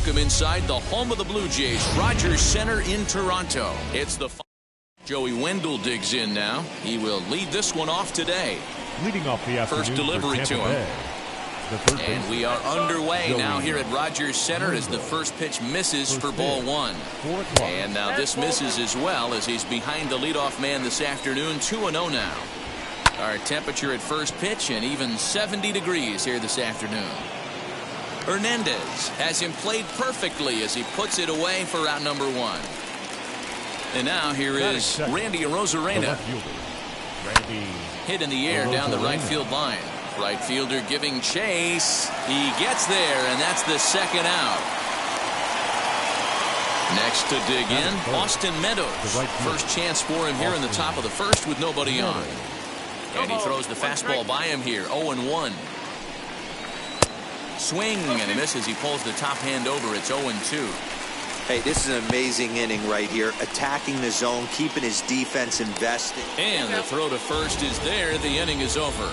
welcome inside the home of the Blue Jays, Rogers Center in Toronto. It's the Joey Wendell digs in now. He will lead this one off today. Leading off the afternoon first delivery to him. And we are underway now here at Rogers Center as the first pitch misses for ball one. And now this misses as well as he's behind the leadoff man this afternoon. 2-0 now. Our temperature at first pitch and even 70 degrees here this afternoon. Hernandez has him played perfectly as he puts it away for out number one. And now here is Randy Arozarena. Hit in the air down the right field line. Right fielder giving chase. He gets there, and that's the second out. Next to dig in, Austin Meadows. First chance for him here in the top of the first with nobody on. And he throws the fastball by him here. 0-1. Swing, and he misses. He pulls the top hand over. It's 0-2. Hey, this is an amazing inning right here. Attacking the zone, keeping his defense invested. And the throw to first is there. The inning is over.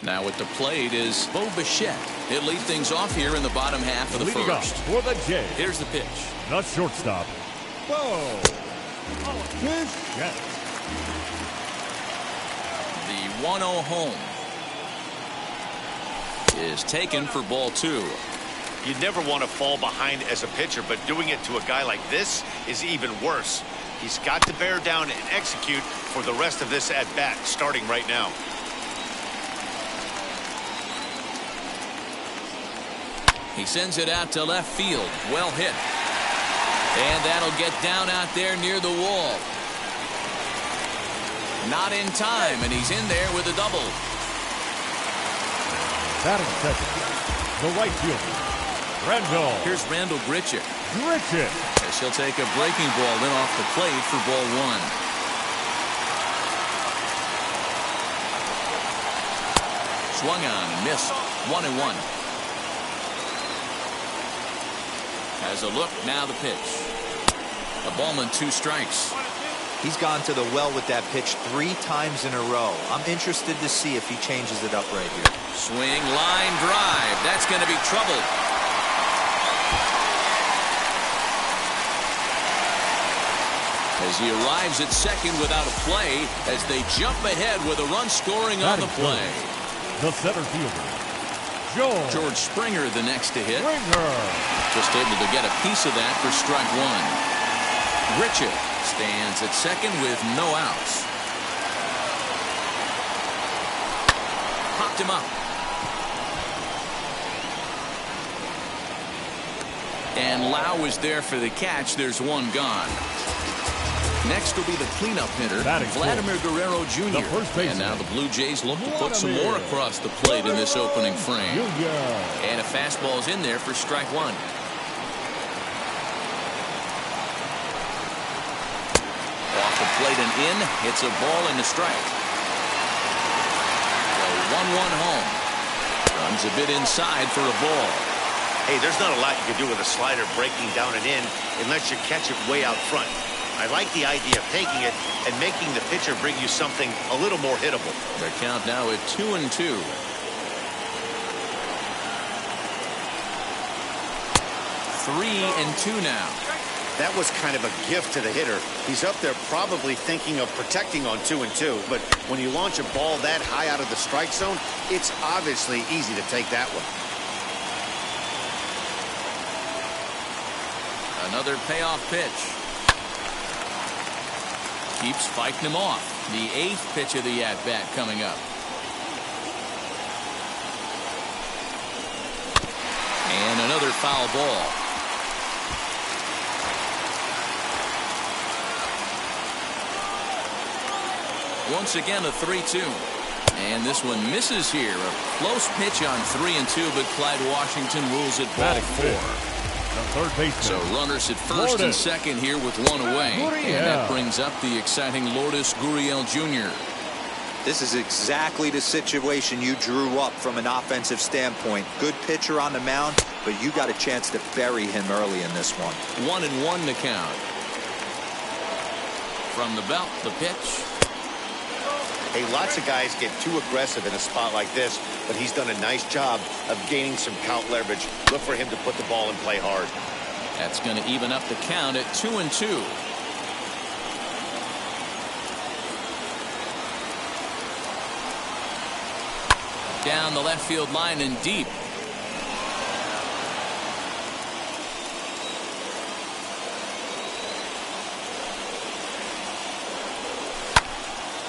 Now at the plate is Bo Bichette. He'll lead things off here in the bottom half of the first. For the Jays. Here's the pitch. The shortstop, Bo Bichette. The 1-0 home is taken for ball two. You never want to fall behind as a pitcher, but doing it to a guy like this is even worse. He's got to bear down and execute for the rest of this at bat, starting right now. He sends it out to left field. Well hit. And that'll get down out there near the wall. Not in time, and he's in there with a double. Batting second, the right fielder, Randall. Here's Randall Grichuk. As he'll take a breaking ball in off the plate for ball one. Swung on and missed. 1-1. Has a look, now the pitch. A ballman, 2 strikes. He's gone to the well with that pitch 3 times in a row. I'm interested to see if he changes it up right here. Swing, line drive. That's going to be trouble. As he arrives at second without a play, as they jump ahead with a run scoring on the play. The center fielder, George Springer, the next to hit. Just able to get a piece of that for strike one. Grichuk stands at second with no outs. Popped him up. And Lau is there for the catch. There's one gone. Next will be the cleanup hitter, Vladimir Guerrero Jr. And now the Blue Jays look to put some more across the plate in this opening frame. And a fastball's in there for strike one. Off the plate and in. It's a ball and a strike. The 1-1 home. Runs a bit inside for a ball. Hey, there's not a lot you can do with a slider breaking down and in unless you catch it way out front. I like the idea of taking it and making the pitcher bring you something a little more hittable. The count now at 2-2. Three and two now. That was kind of a gift to the hitter. He's up there probably thinking of protecting on 2-2, but when you launch a ball that high out of the strike zone, it's obviously easy to take that one. Another payoff pitch. Keeps fighting him off. The 8th pitch of the at-bat coming up. And another foul ball. Once again a 3-2. And this one misses here. A close pitch on 3-2, but Clyde Washington rules it ball 4. So runners at first and second here with one away. And that brings up the exciting Lourdes Gurriel Jr. This is exactly the situation you drew up from an offensive standpoint. Good pitcher on the mound, but you got a chance to bury him early in this one. 1-1 to count. From the belt, the pitch. Hey, lots of guys get too aggressive in a spot like this, but he's done a nice job of gaining some count leverage. Look for him to put the ball in play hard. That's going to even up the count at 2-2. Down the left field line and deep.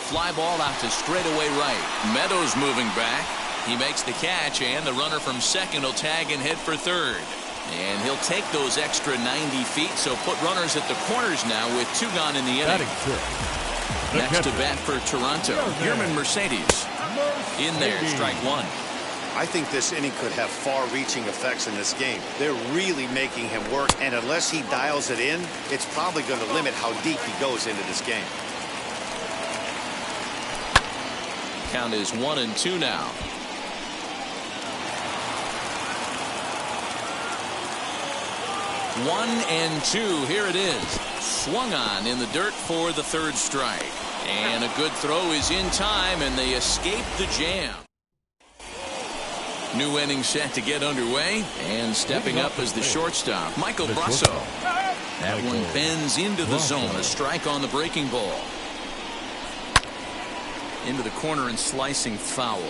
Fly ball out to straightaway right. Meadows moving back. He makes the catch, and the runner from second will tag and head for third. And he'll take those extra 90 feet, so put runners at the corners now with 2 gone in the inning. Next to bat for Toronto, Yerman Mercedes. In there, strike one. I think this inning could have far-reaching effects in this game. They're really making him work, and unless he dials it in, it's probably going to limit how deep he goes into this game. Count is 1-2 now. 1-2. Here it is. Swung on in the dirt for the third strike. And a good throw is in time, and they escape the jam. New inning set to get underway, and stepping up as the shortstop, Michael Brasso. That one bends into the zone. A strike on the breaking ball. Into the corner and slicing foul.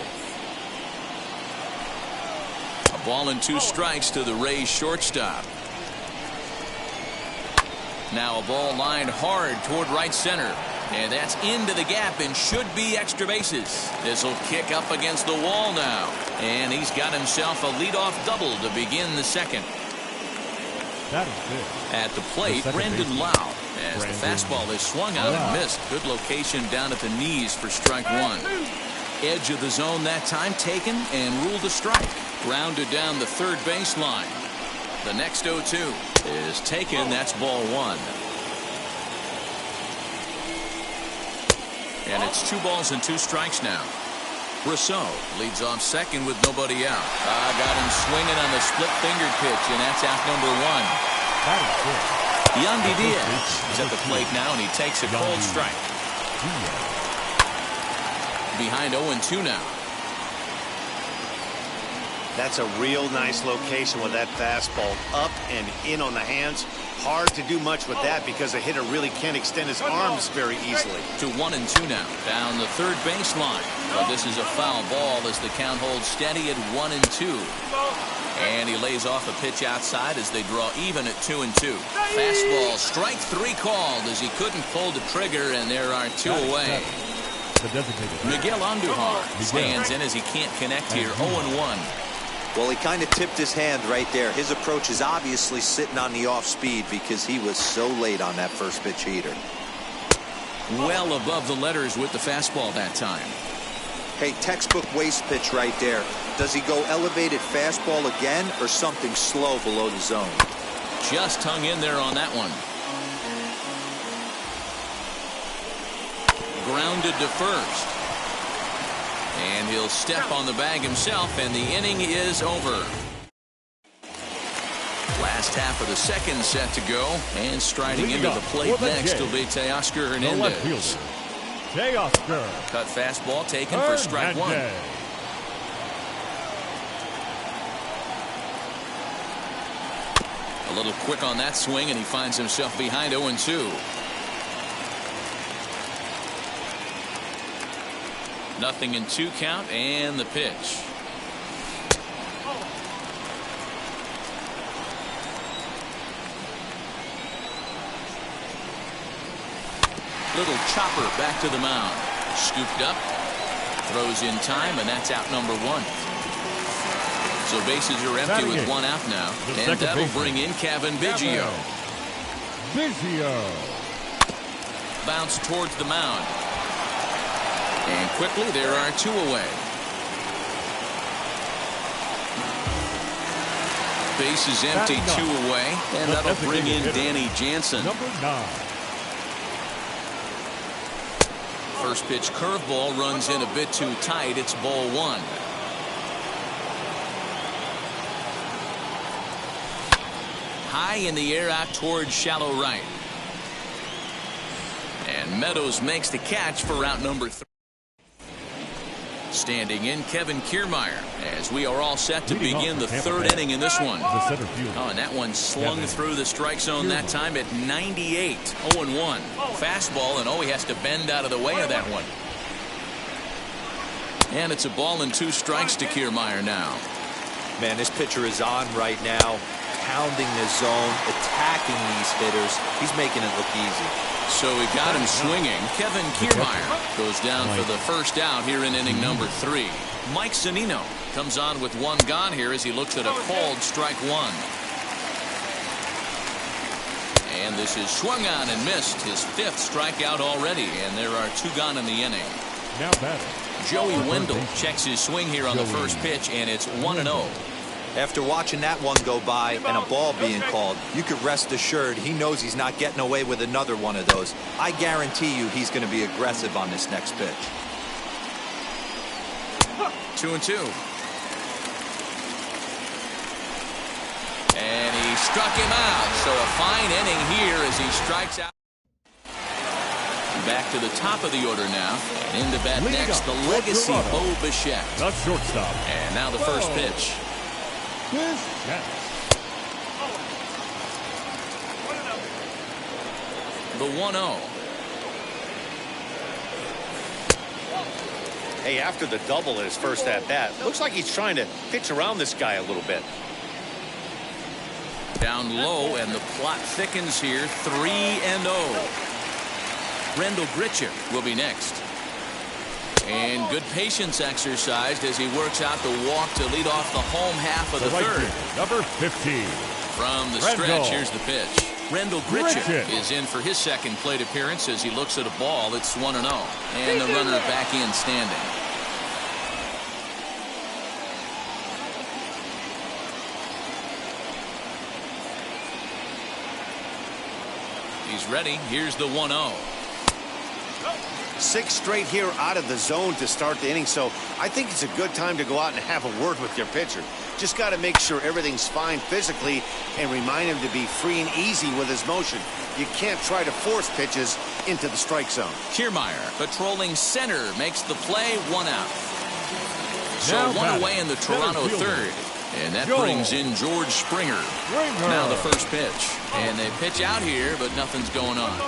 A ball and 2 strikes to the Rays shortstop. Now a ball lined hard toward right center. And that's into the gap and should be extra bases. This will kick up against the wall now. And he's got himself a leadoff double to begin the second. At the plate, Brandon Lau. As the fastball is swung out and missed. Good location down at the knees for strike one. Edge of the zone that time taken and ruled a strike. Grounded down the third baseline. The next 0-2 is taken. That's ball one. And it's 2 balls and 2 strikes now. Brasso leads off second with nobody out. Got him swinging on the split-fingered pitch, and that's out number 1. Yandy Diaz is at the plate now, and he takes a cold strike. Behind 0-2 now. That's a real nice location with that fastball up and in on the hands. Hard to do much with that because a hitter really can't extend his arms very easily. To 1-2 now. Down the third baseline. But this is a foul ball as the count holds steady at 1-2. And he lays off a pitch outside as they draw even at 2-2. Fastball, strike 3 called as he couldn't pull the trigger, and there are 2 away. Miguel Andujar stands in as he can't connect here. 0-1. Well, he kind of tipped his hand right there. His approach is obviously sitting on the off speed because he was so late on that first pitch heater. Well above the letters with the fastball that time. Hey, textbook waste pitch right there. Does he go elevated fastball again or something slow below the zone? Just hung in there on that one. Grounded to first. And he'll step on the bag himself, and the inning is over. Last half of the second set to go, and striding into the plate next will be Teoscar Hernandez. Cut fastball taken for strike 1. A little quick on that swing, and he finds himself behind 0-2. Nothing in 2 count, and the pitch. Little chopper back to the mound. Scooped up. Throws in time, and that's out number 1. So bases are empty with 1 out now. And that'll bring in Kevin Biggio. Bounce towards the mound. And quickly, there are 2 away. Base is empty, 2 away. And that'll bring in Danny Jansen. First pitch curveball runs in a bit too tight. It's ball 1. High in the air out towards shallow right. And Meadows makes the catch for out number 3. Standing in, Kevin Kiermaier, as we are all set to begin the third inning in this one. Oh, and that one slung through the strike zone that time at 98. 0-1. Fastball, and he has to bend out of the way of that one. And it's a ball and 2 strikes to Kiermaier now. Man, this pitcher is on right now, pounding the zone, attacking these hitters. He's making it look easy. So we got him swinging. Kevin Kiermaier goes down for the first out here in inning number 3. Mike Zunino comes on with 1 gone here as he looks at a called strike 1. And this is swung on and missed, his 5th strikeout already, and there are 2 gone in the inning. Now batting, Joey Wendell checks his swing here on the first pitch, and it's 1-0. After watching that one go by and a ball being called, you could rest assured he knows he's not getting away with another one of those. I guarantee you he's going to be aggressive on this next pitch. 2-2. And he struck him out. So a fine inning here as he strikes out. Back to the top of the order now. And into bat next, the legacy Bo Bichette. The shortstop. And now the first pitch. The 1-0. Hey, after the double in his first at-bat, looks like he's trying to pitch around this guy a little bit. Down low, and the plot thickens here. 3-0. Rendell Gritchick will be next. And good patience exercised as he works out the walk to lead off the home half of the third. Number 15. From the stretch, here's the pitch. Rendell Gritchick is in for his second plate appearance as he looks at a ball. It's 1-0. And the runner back in standing. He's ready. Here's the 1-0. 6 straight here out of the zone to start the inning, so I think it's a good time to go out and have a word with your pitcher. Just got to make sure everything's fine physically and remind him to be free and easy with his motion. You can't try to force pitches into the strike zone. Kiermaier patrolling center makes the play, 1 out. So 1 away in the Toronto third. And that brings in George Springer. Now the first pitch. And they pitch out here, but nothing's going on.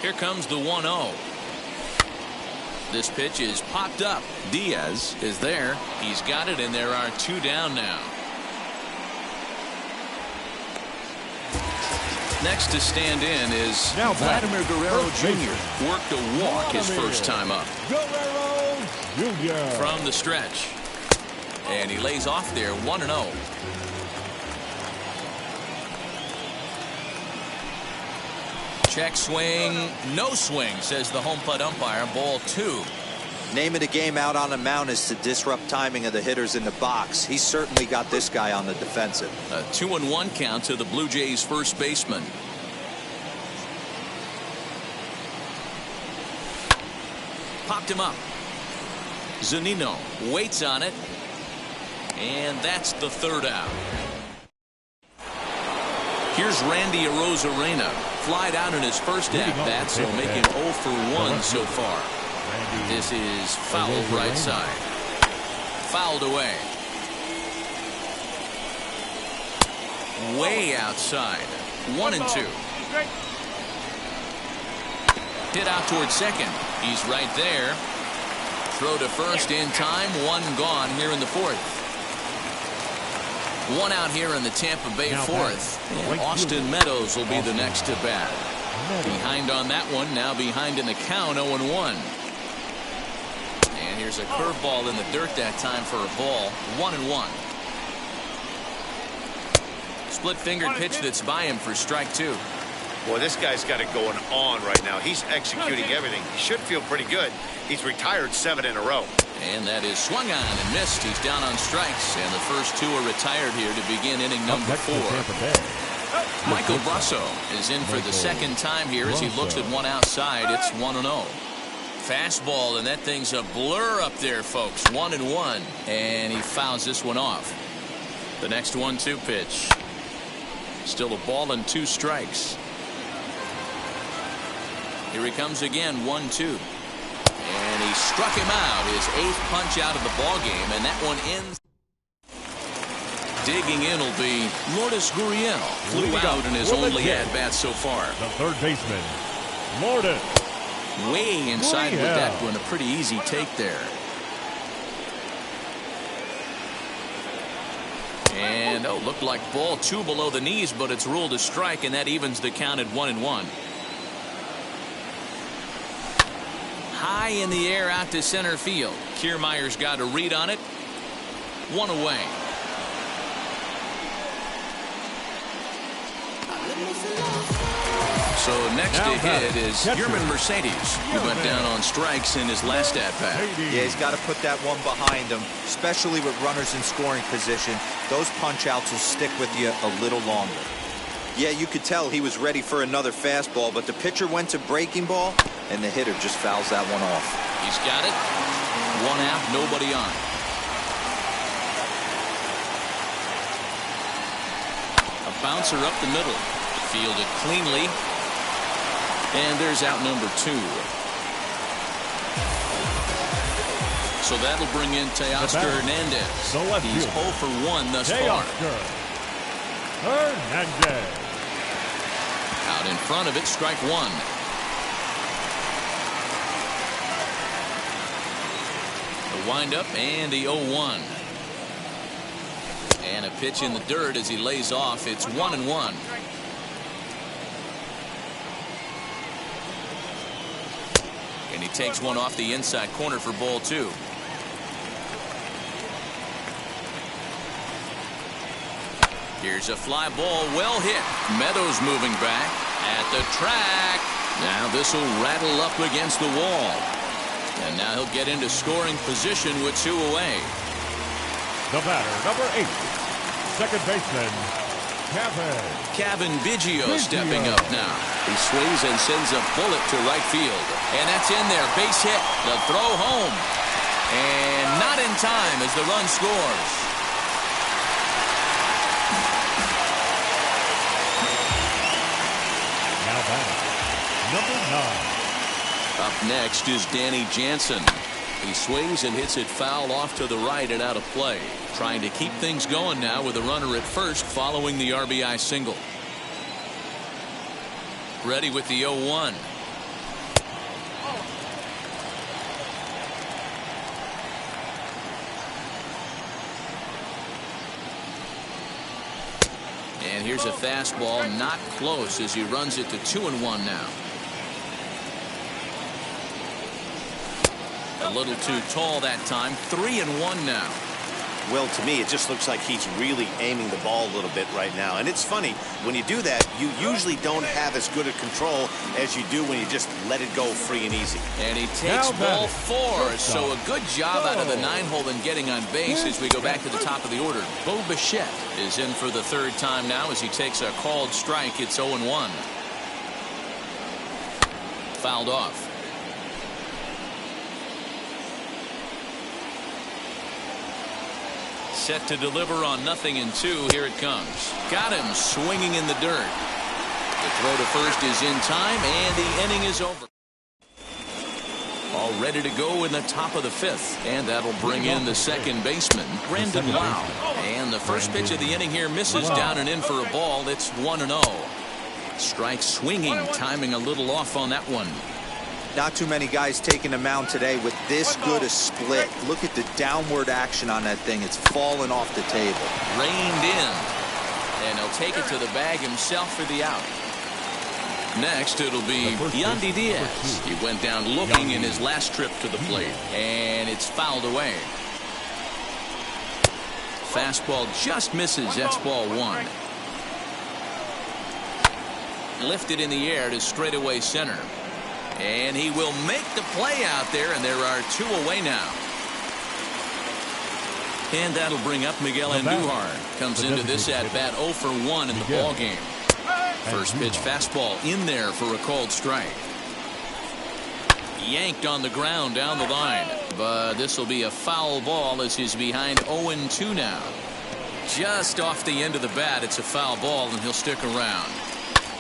Here comes the 1-0. This pitch is popped up. Diaz is there. He's got it, and there are 2 down now. Next to stand in is Vladimir Guerrero Jr. Worked a walk his first time up. Guerrero Jr. From the stretch. And he lays off there, 1-0. Check swing, no swing, says the home plate umpire. Ball 2. Name of the game out on the mound is to disrupt timing of the hitters in the box. He's certainly got this guy on the defensive. A 2-1 count to the Blue Jays first baseman. Popped him up. Zunino waits on it. And that's the 3rd out. Here's Randy Arozarena. Flied out in his first at-bat, so make him 0 for 1 so far. This is fouled right side. Fouled away. Way outside. 1-2. Hit out towards second. He's right there. Throw to first in time. 1 gone here in the 4th. 1 out here in the Tampa Bay 4th. And Austin Meadows will be the next to bat. Behind on that one, now behind in the count, 0-1. And here's a curveball in the dirt that time for a ball, 1-1. Split-fingered pitch that's by him for strike 2. Boy, this guy's got it going on right now. He's executing everything. He should feel pretty good. He's retired 7 in a row. And that is swung on and missed. He's down on strikes, and the first 2 are retired here to begin inning number 4. Michael Brasso is in for the second time here as he looks at one outside. It's 1-0. Fastball, and that thing's a blur up there, folks. 1-1, and he fouls this one off. The next 1-2 pitch. Still a ball and 2 strikes. Here he comes again, 1-2. And he struck him out, his 8th punch out of the ball game, and that one ends. Digging in will be Lourdes Gurriel. Flew out in his only at-bat so far. The third baseman, Lourdes. Way inside with that one. A pretty easy take there. And, looked like ball 2 below the knees, but it's ruled a strike, and that evens the count at 1-1. High in the air out to center field. Kiermaier's got a read on it. 1 away. So next to hit is Yerman Mercedes, who went down on strikes in his last at-bat. Yeah, he's got to put that one behind him, especially with runners in scoring position. Those punch-outs will stick with you a little longer. Yeah, you could tell he was ready for another fastball, but the pitcher went to breaking ball, and the hitter just fouls that one off. He's got it. 1 out, nobody on. A bouncer up the middle. Fielded cleanly. And there's out number 2. So that'll bring in Teoscar Hernandez. He's 0 for 1 thus far. Hernandez. Out in front of it, strike 1. The windup and the 0-1. And a pitch in the dirt as he lays off. It's 1-1. And he takes one off the inside corner for ball 2. Here's a fly ball, well hit. Meadows moving back at the track. Now this will rattle up against the wall. And now he'll get into scoring position with 2 away. The batter, number 8, second baseman, Kevin Biggio stepping up now. He swings and sends a bullet to right field. And that's in there. Base hit. The throw home. And not in time as the run scores. Now batting, number 9. Up next is Danny Jansen. He swings and hits it foul off to the right and out of play. Trying to keep things going now with a runner at first following the RBI single. Ready with the 0-1. And here's a fastball, not close as he runs it to 2-1 now. A little too tall that time. 3-1 now. Well, to me, it just looks like he's really aiming the ball a little bit right now. And it's funny, when you do that, you usually don't have as good a control as you do when you just let it go free and easy. And he takes ball 4. So a good job out of the 9-hole in getting on base as we go back to the top of the order. Bo Bichette is in for the 3rd time now as he takes a called strike. It's 0-1. Fouled off. Set to deliver on 0-2. Here it comes. Got him swinging in the dirt. The throw to first is in time, and the inning is over. All ready to go in the top of the 5th, and that'll bring in the second baseman, Brandon Lau. And the first pitch of the inning here misses down and in for a ball. It's 1-0. Strike swinging, timing a little off on that one. Not too many guys taking the mound today with this good a split. Look at the downward action on that thing. It's falling off the table. Reined in. And he'll take it to the bag himself for the out. Next, it'll be Yandy Diaz. He went down looking in his last trip to the plate. And it's fouled away. Fastball just misses. That's ball 1. Lifted in the air to straightaway center. And he will make the play out there, and there are 2 away now. And that'll bring up Miguel Andujar. Comes into this at-bat 0 for 1 in the ball game. First pitch fastball in there for a called strike. Yanked on the ground down the line. But this will be a foul ball as he's behind 0-2 now. Just off the end of the bat, it's a foul ball, and he'll stick around.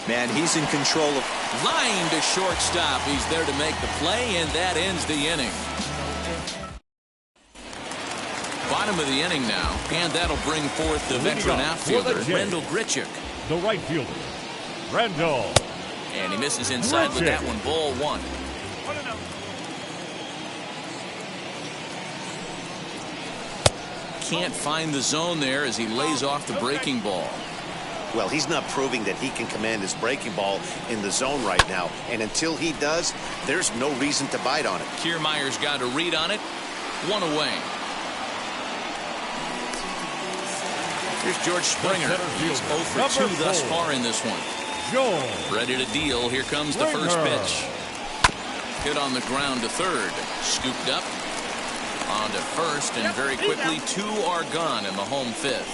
Man, he's in control of... Line to shortstop. He's there to make the play, and that ends the inning. Bottom of the inning now, and that'll bring forth the veteran outfielder, Randall Grichuk. The right fielder, Randall. And he misses inside with that one, ball one. Can't find the zone there as he lays off the breaking ball. Well, he's not proving that he can command his breaking ball in the zone right now. And until he does, there's no reason to bite on it. Kiermaier's got a read on it. One away. Here's George Springer. He's 0 for 2 thus far in this one. Ready to deal. Here comes the first pitch. Hit on the ground to third. Scooped up. On to first, and very quickly 2 are gone in the home fifth.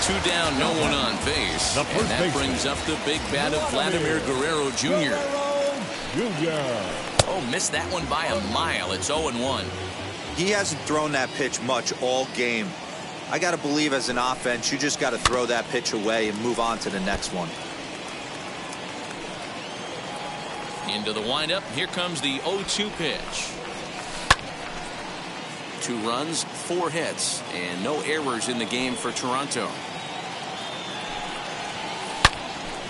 2 down, no one on base. And that brings up the big bat of Vladimir Guerrero Jr. Oh, missed that one by a mile. It's 0-1. He hasn't thrown that pitch much all game. I got to believe as an offense, you just got to throw that pitch away and move on to the next one. Into the windup. Here comes the 0-2 pitch. 2 runs, 4 hits, and no errors in the game for Toronto.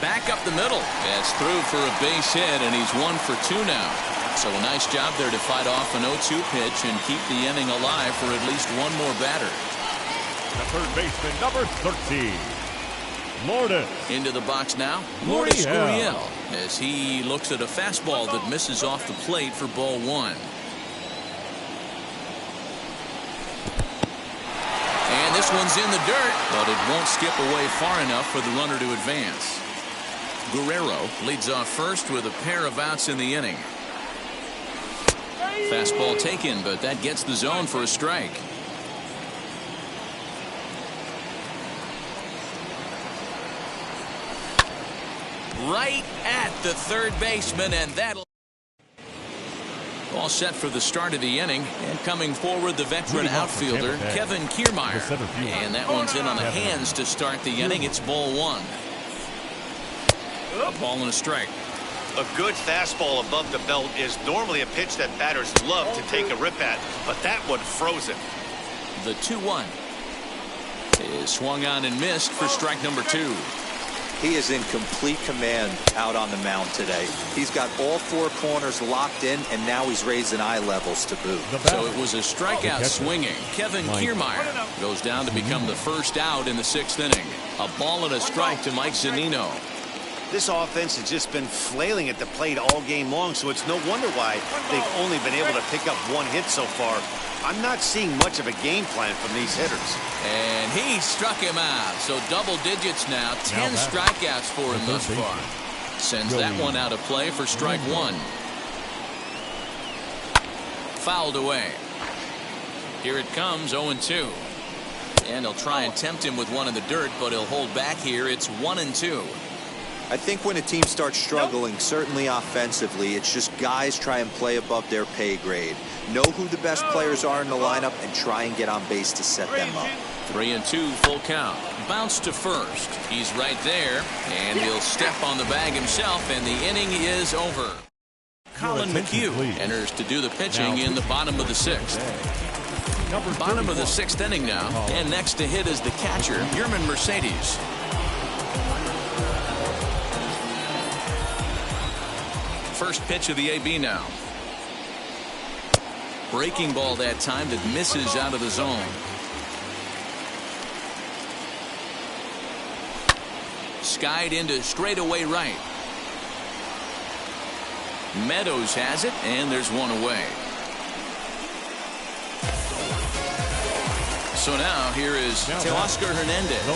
Back up the middle. That's through for a base hit, and he's 1 for 2 now. So a nice job there to fight off an 0-2 pitch and keep the inning alive for at least one more batter. The third baseman, number 13, Lourdes. Into the box now, Lourdes Gurriel, as he looks at a fastball that misses off the plate for ball 1. And this one's in the dirt, but it won't skip away far enough for the runner to advance. Guerrero leads off first with a pair of outs in the inning. Fastball taken, but that gets the zone for a strike. Right at the third baseman, and that'll... All set for the start of the inning, and coming forward the veteran outfielder Kevin Kiermaier, and that one's in on the hands to start the inning. It's ball 1. A ball and a strike. A good fastball above the belt is normally a pitch that batters love to take a rip at, but that one froze it. The 2-1 is swung on and missed for strike number 2. He is in complete command out on the mound today. He's got all 4 corners locked in, and now he's raising eye levels to boot. So it was a strikeout swinging. Kevin Kiermaier goes down to become the first out in the 6th inning. A ball and a strike to Mike Zunino. This offense has just been flailing at the plate all game long, so it's no wonder why they've only been able to pick up 1 hit so far. I'm not seeing much of a game plan from these hitters. And he struck him out. So double digits now. 10 strikeouts for him thus far. Sends that one out of play for strike 1. Fouled away. Here it comes, 0-2. And he'll try and tempt him with one in the dirt, but he'll hold back here. It's 1-2. I think when a team starts struggling, certainly offensively, it's just guys try and play above their pay grade. Know who the best players are in the lineup and try and get on base to set them up. 3-2, full count. Bounce to first. He's right there, and he'll step on the bag himself, and the inning is over. Colin McHugh enters to do the pitching in the bottom of the 6th. Bottom of the 6th inning now, and next to hit is the catcher, Yerman Mercedes. First pitch of the AB now. Breaking ball that time that misses out of the zone. Skied into straightaway right. Meadows has it, and there's one away. So now here is Teoscar Hernandez.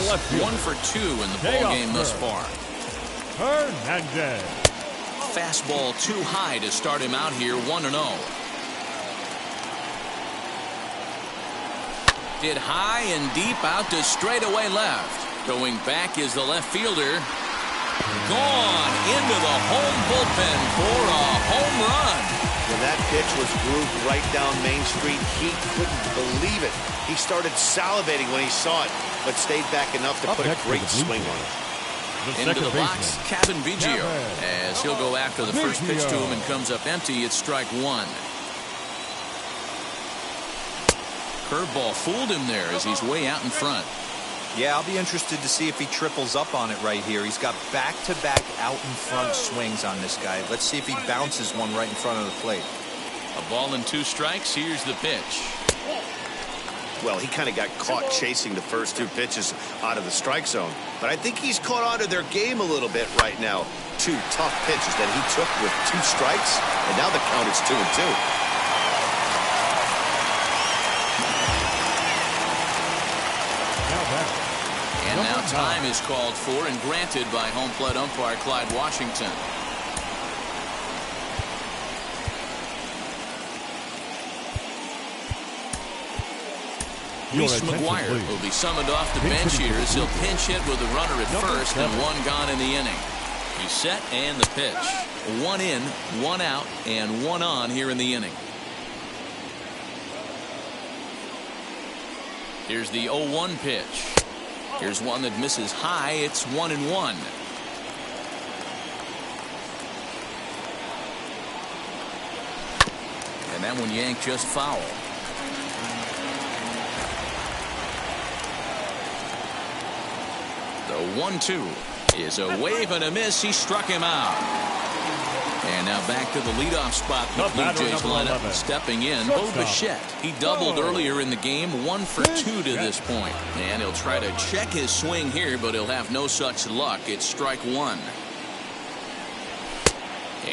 1 for 2 in the ball game thus far. Hernandez. Fastball too high to start him out here, 1-0. Hit high and deep out to straightaway left. Going back is the left fielder. Gone into the home bullpen for a home run. When that pitch was grooved right down Main Street, he couldn't believe it. He started salivating when he saw it, but stayed back enough to put a great swing on it. Into the box, Kevin Biggio, as he'll go after the first pitch to him and comes up empty. It's strike one. Curveball fooled him there as he's way out in front. Yeah, I'll be interested to see if he triples up on it right here. He's got back-to-back out in front swings on this guy. Let's see if he bounces one right in front of the plate. A ball and 2 strikes. Here's the pitch. Well, he kind of got caught chasing the first 2 pitches out of the strike zone. But I think he's caught on to their game a little bit right now. 2 tough pitches that he took with 2 strikes, and now the count is 2-2. And now time is called for and granted by home plate umpire Clyde Washington. Reese McGuire will be summoned off the bench here as he'll pinch hit with a runner at first and 1 gone in the inning. He's set and the pitch. 1 in, 1 out, and 1 on here in the inning. Here's the 0-1 pitch. Here's one that misses high. It's 1-1. And that one yanked just foul. The 1-2 is a wave and a miss. He struck him out. And now back to the leadoff spot in the Blue Jays lineup. Stepping in, Bo Bichette. He doubled earlier in the game, 1 for 2 to this point. And he'll try to check his swing here, but he'll have no such luck. It's strike 1.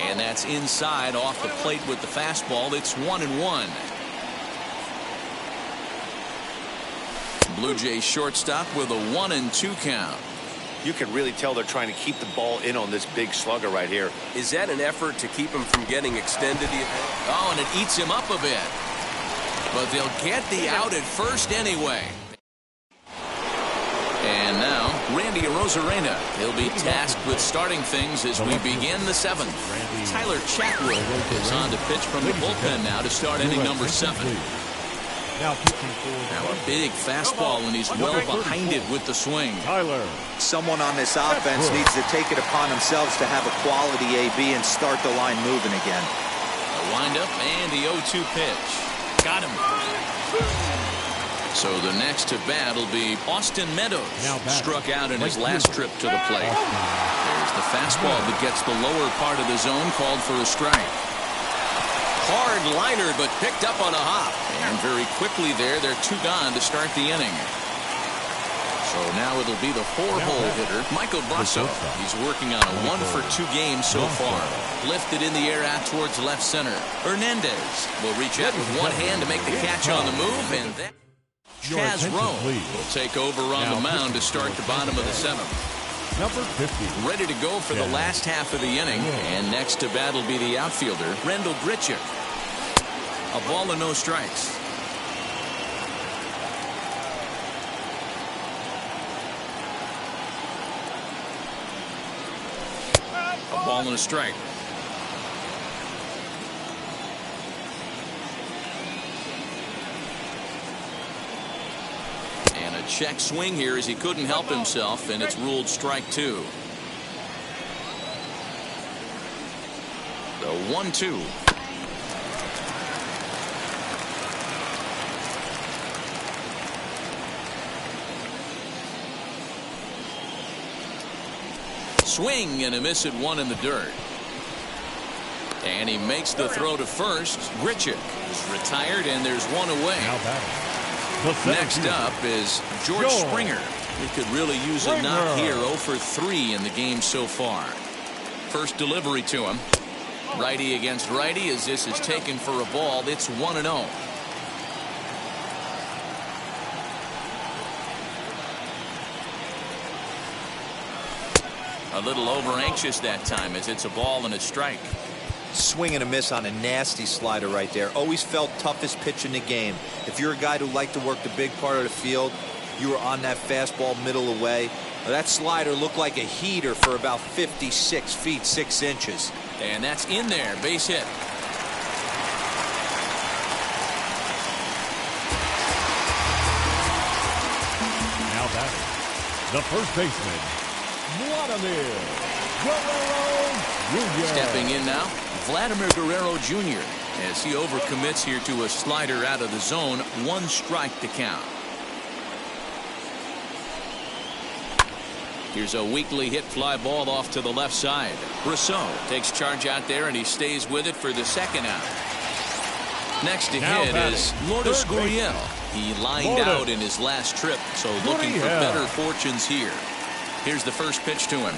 And that's inside off the plate with the fastball. It's 1-1. Blue Jays shortstop with a 1-2 count. You can really tell they're trying to keep the ball in on this big slugger right here. Is that an effort to keep him from getting extended? Oh, and it eats him up a bit. But they'll get the out at first anyway. And now, Randy Arozarena. He'll be tasked with starting things as we begin the 7th. Tyler Chatwood is on to pitch from the bullpen now to start inning number 7. Now a big fastball, and he's well behind it with the swing. Someone on this offense needs to take it upon themselves to have a quality AB and start the line moving again. A windup and the 0-2 pitch. Got him. So the next to bat will be Austin Meadows. Struck out in his last trip to the plate. There's the fastball that gets the lower part of the zone, called for a strike. Hard liner, but picked up on a hop. And very quickly there, they're 2 gone to start the inning. So now it'll be the 4-hole hitter, Michael Brasso. He's working on a 1 for 2 game so far. Lifted in the air out towards left center. Hernandez will reach out with one hand to make the catch on the move, and then Chaz Rowe will take over on the mound to start the bottom of the 7th. Number 50. Ready to go for the last half of the inning. And next to bat will be the outfielder, Rendell Grichuk. A ball and no strikes. A ball and a strike. And a check swing here as he couldn't help himself, and it's ruled strike 2. The 1-2. Swing and a miss at 1 in the dirt. And he makes the throw to first. Grichuk is retired, and there's 1 away. Next up is George Springer. He could really use a knock here. 0 for 3 in the game so far. First delivery to him. Righty against righty as this is taken for a ball. It's 1-0. A little over anxious that time as it's a ball and a strike. Swing and a miss on a nasty slider right there. Always felt toughest pitch in the game. If you're a guy who liked to work the big part of the field, you were on that fastball middle away. That slider looked like a heater for about 56 feet 6 inches. And that's in there. Base hit. Now batting, the first baseman, Vladimir Guerrero Jr. Stepping in now, Vladimir Guerrero Jr. as he overcommits here to a slider out of the zone. 1 strike to count. Here's a weakly hit fly ball off to the left side. Rousseau takes charge out there, and he stays with it for the second out. Next to hit is Lourdes Gurriel. He lined out in his last trip, so looking for better fortunes here. Here's the first pitch to him.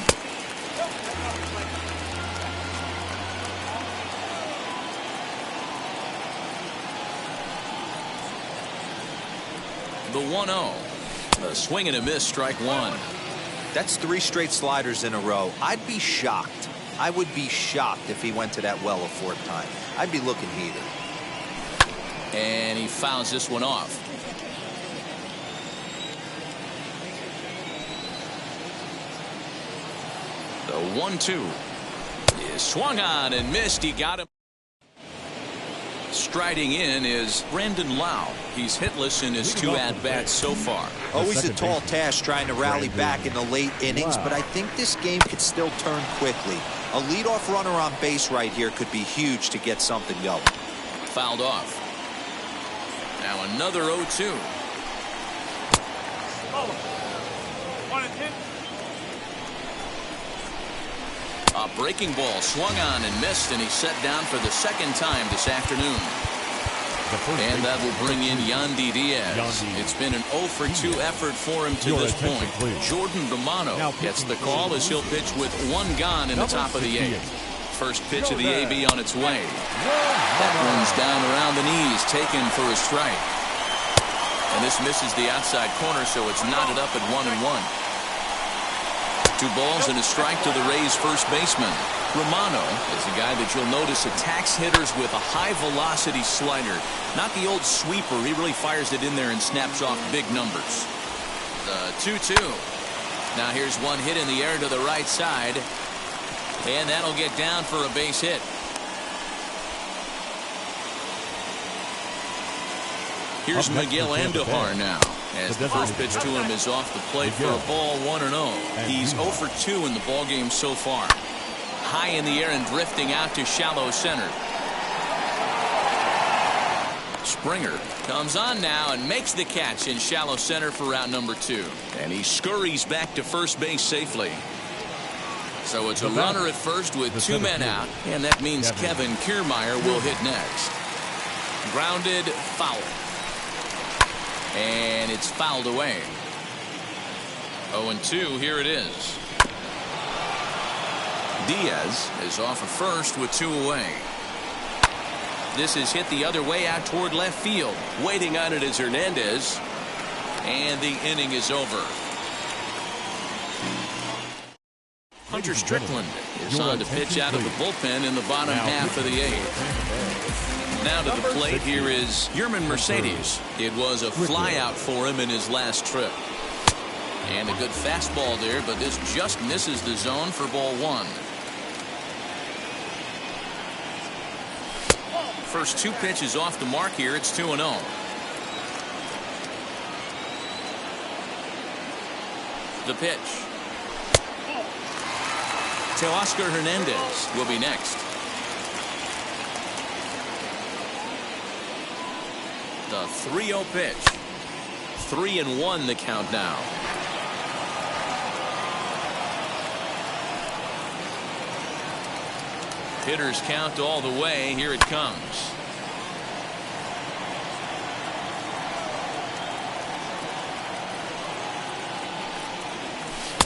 The 1-0. A swing and a miss, strike 1. That's 3 straight sliders in a row. I'd be shocked. I would be shocked if he went to that well a 4th time. I'd be looking heated. And he fouls this one off. The 1-2 is swung on and missed. He got him. Striding in is Brandon Lau. He's hitless in his 2 at-bats so far. Always a tall task trying to rally back in the late innings, but I think this game could still turn quickly. A leadoff runner on base right here could be huge to get something going. Fouled off. Now another 0-2. A breaking ball swung on and missed, and he's set down for the 2nd time this afternoon. And that will bring in Yandy Diaz. It's been an 0-for-2 effort for him to this point. Jordan Romano gets the call as he'll pitch with 1 gone in the top of the 8th. First pitch of the AB on its way. That one's down around the knees, taken for a strike. And this misses the outside corner, so it's knotted up at 1-1. 2 balls and a strike to the Rays' first baseman. Romano is a guy that you'll notice attacks hitters with a high-velocity slider. Not the old sweeper. He really fires it in there and snaps off big numbers. The 2-2. Now here's one hit in the air to the right side. And that'll get down for a base hit. Here's Miguel Andujar now, as the first pitch to him is off the plate for a ball, 1-0. He's 0-for-2 in the ballgame so far. High in the air and drifting out to shallow center. Springer comes on now and makes the catch in shallow center for round number 2. And he scurries back to first base safely. So it's a runner at first with 2 men out, and that means Kevin Kiermaier will hit next. Grounded, foul. And it's fouled away. 0-2, here it is. Diaz is off of first with 2 away. This is hit the other way out toward left field. Waiting on it is Hernandez. And the inning is over. Hunter Strickland is on to pitch out of the bullpen in the bottom half of the 8th. Now to the plate, here is Yerman Mercedes. It was a flyout for him in his last trip. And a good fastball there, but this just misses the zone for ball 1. First 2 pitches off the mark here. It's 2-0. The pitch. Teoscar Hernandez will be next. The 3-0 pitch. 3-1 the count now. Hitters count all the way. Here it comes.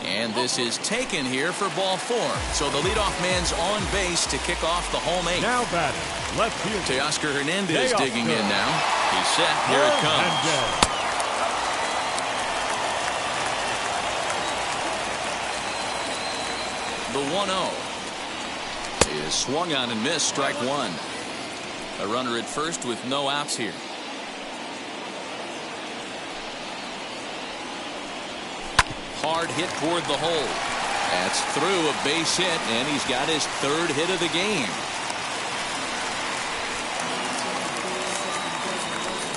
And this is taken here for ball 4. So the leadoff man's on base to kick off the home 8. Now batting, left field. Teoscar Hernandez digging in now. He's set. Here it comes. The 1-0 is swung on and missed, strike 1. A runner at first with no outs here. Hard hit toward the hole. That's through, a base hit, and he's got his 3rd hit of the game.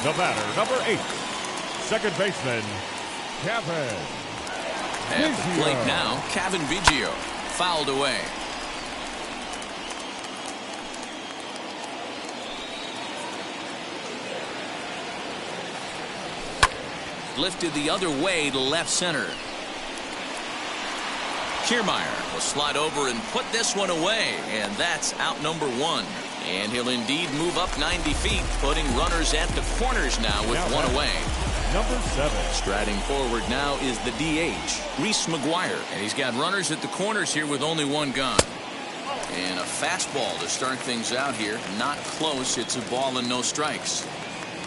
The batter, number 8, second baseman, Kevin At the plate now, Kevin Biggio. Fouled away. Lifted the other way to left center. Kiermaier will slide over and put this one away, and that's out number one. And he'll indeed move up 90 feet, putting runners at the corners now with one away. Number 7. Striding forward now is the DH, Reese McGuire. And he's got runners at the corners here with only one gone. And a fastball to start things out here. Not close. It's a ball and no strikes.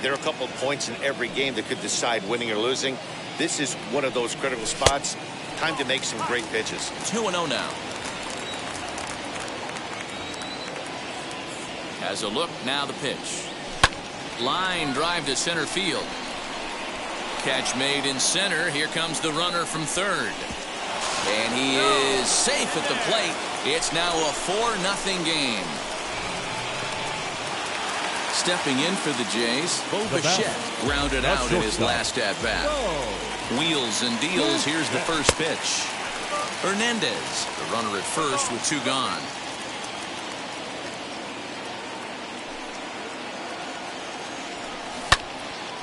There are a couple of points in every game that could decide winning or losing. This is one of those critical spots. Time to make some great pitches. 2-0 now. Has a look, now the pitch. Line drive to center field. Catch made in center. Here comes the runner from third. And he is safe at the plate. It's now a 4-0 game. Stepping in for the Jays, Bo Bichette grounded out in his last at-bat. Wheels and deals. Here's the first pitch. Hernandez, the runner at first with 2 gone.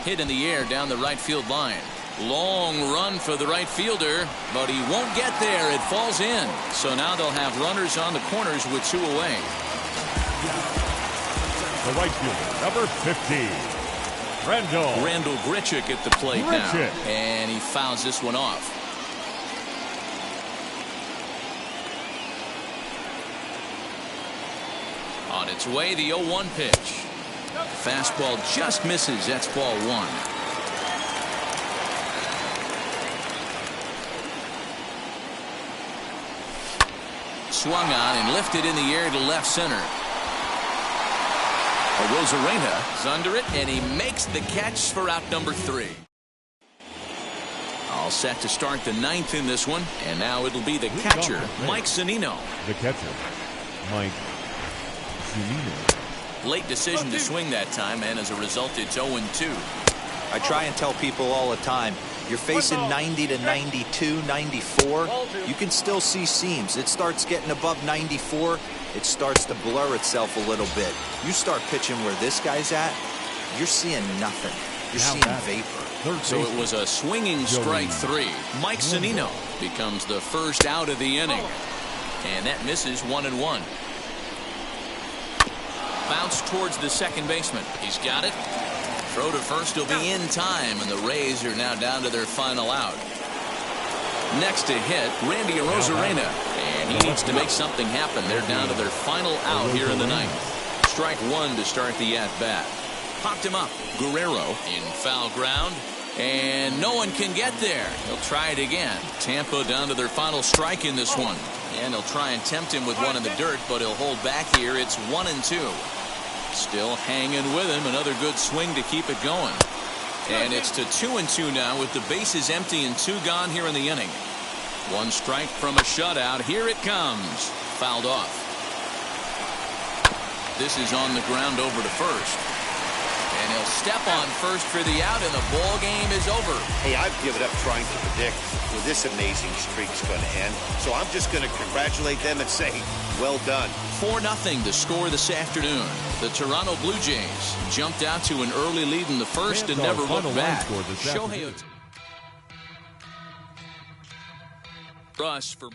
Hit in the air down the right field line. Long run for the right fielder, but he won't get there. It falls in. So now they'll have runners on the corners with 2 away. The right fielder, number 15, Randall Grichuk at the plate now. And he fouls this one off. On its way, the 0-1 pitch. Fastball just misses. That's ball 1. Swung on and lifted in the air to left center. Rosarena is under it, and he makes the catch for out number 3. All set to start the 9th in this one, and now it'll be the catcher, Mike Zunino. The catcher, Mike Zunino. Late decision to swing that time, and as a result, it's 0-2. I try and tell people all the time, you're facing 90 to 92, 94. You can still see seams. It starts getting above 94. It starts to blur itself a little bit. You start pitching where this guy's at, you're seeing nothing. You're seeing vapor. So it was a swinging strike 3. Mike Zunino becomes the first out of the inning. And that misses 1-1. Bounce towards the second baseman. He's got it. Throw to first will be in time, and the Rays are now down to their final out. Next to hit, Randy Arozarena, and he needs to make something happen. They're down to their final out here in the 9th. Strike 1 to start the at-bat. Popped him up. Guerrero in foul ground, and no one can get there. He'll try it again. Tampa down to their final strike in this one. And he'll try and tempt him with one in the dirt, but he'll hold back here. It's 1-2. Still hanging with him. Another good swing to keep it going. And it's to 2-2 now with the bases empty and 2 gone here in the inning. 1 strike from a shutout. Here it comes. Fouled off. This is on the ground over to first. And he'll step on first for the out, and the ball game is over. Hey, I've given up trying to predict where this amazing streak's going to end. So I'm just going to congratulate them and say, well done. 4-0 the score this afternoon. The Toronto Blue Jays jumped out to an early lead in the first and never looked back. Shohei Russ for